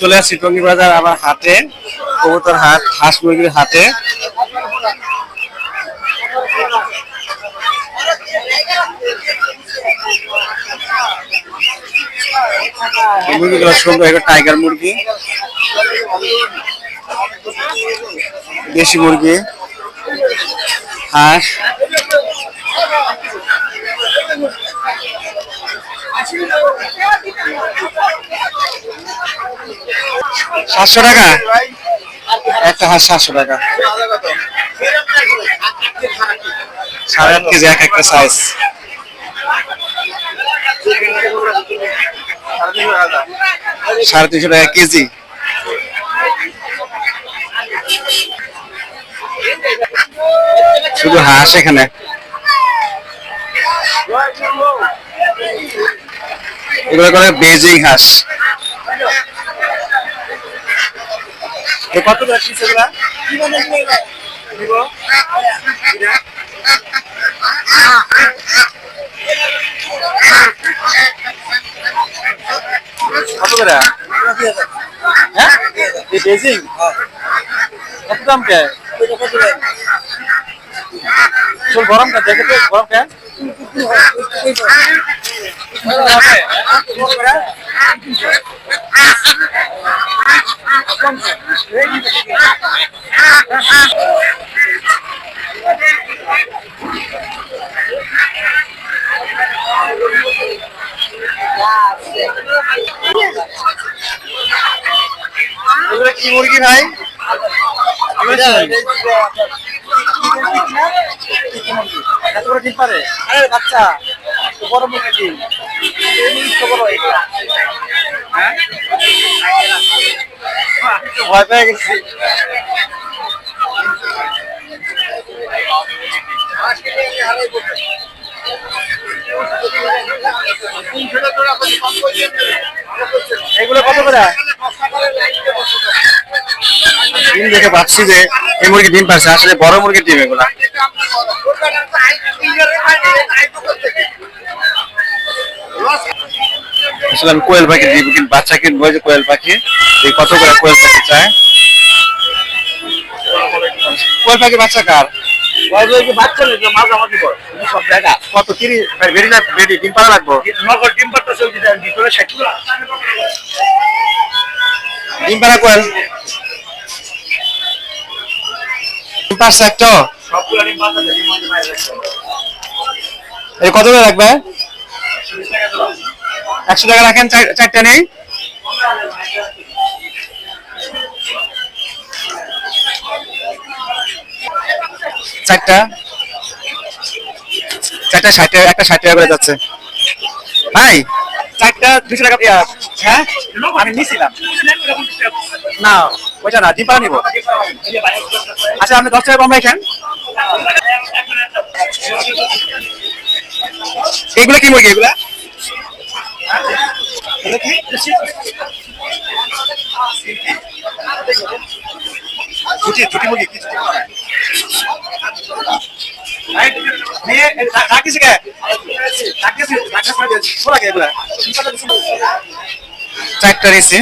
চলে আসছি টঙ্গী বাজার আবার হাটে, কবুতর হাট, হাঁস মুরগির হাটে। মুরগিগুলো সুন্দর, একটা টাইগার মুরগি, দেশি মুরগি, হাঁস। 700 টাকা একটা হাঁস, 700 টাকা। 8.5 কেজি এক একটা সাইজ। 350 টাকা কেজি। শুধু হাঁস এখানে। এগুলো করে বেজিং হাঁস। কত করে পিস এগুলা? কত করে? হ্যাঁ, এই বেজিং কত দাম কে? চল গরম কে দেখে তো, গরম কে? এগুলো কি মুরগি ভাই? এত বড় ডিম পারে? আরে বাচ্চা, বড় মুরগি ডিম। হ্যাঁ, ভয় পেয়ে গেছি। এগুলো কত করে? ডিম দেখে ভাবছি যে এই মুরগি ডিম পারছে, আসলে বড় মুরগির ডিম এগুলা। আসলে আমি কোয়েল পাখি দিব, কিন্তু বাচ্চা কিনবো, যে কোয়েল পাখি। এই কত করে কোয়েল পাখি চায়? কোয়েল পাখি বাচ্চা কার? বাচ্চা সব জায়গা কত? 30 বেরি ডিম পাড়া লাগবো। নগদ ডিম পাড়া চলছে, ভিতরে 60 ডিম পাড়া কোয়েল। ডিম পারছে একটা? সবগুলো ডিম পারছে। এই কত করে রাখবে? 100 টাকা রাখেন, 4টা নেই। চারটা 60 টাকা, একটা 60 টাকা করে যাচ্ছে ভাই। 4টা 200 টাকা। হ্যাঁ, আমি নিছিলাম না, ওইটা না, ডিম পাড়া নিবো। আচ্ছা, আপনি 10 টাকা কম রাখেন। এগুলো কি মুরগি? এগুলা ছুটি মুরগি। চারটা নিয়েছি।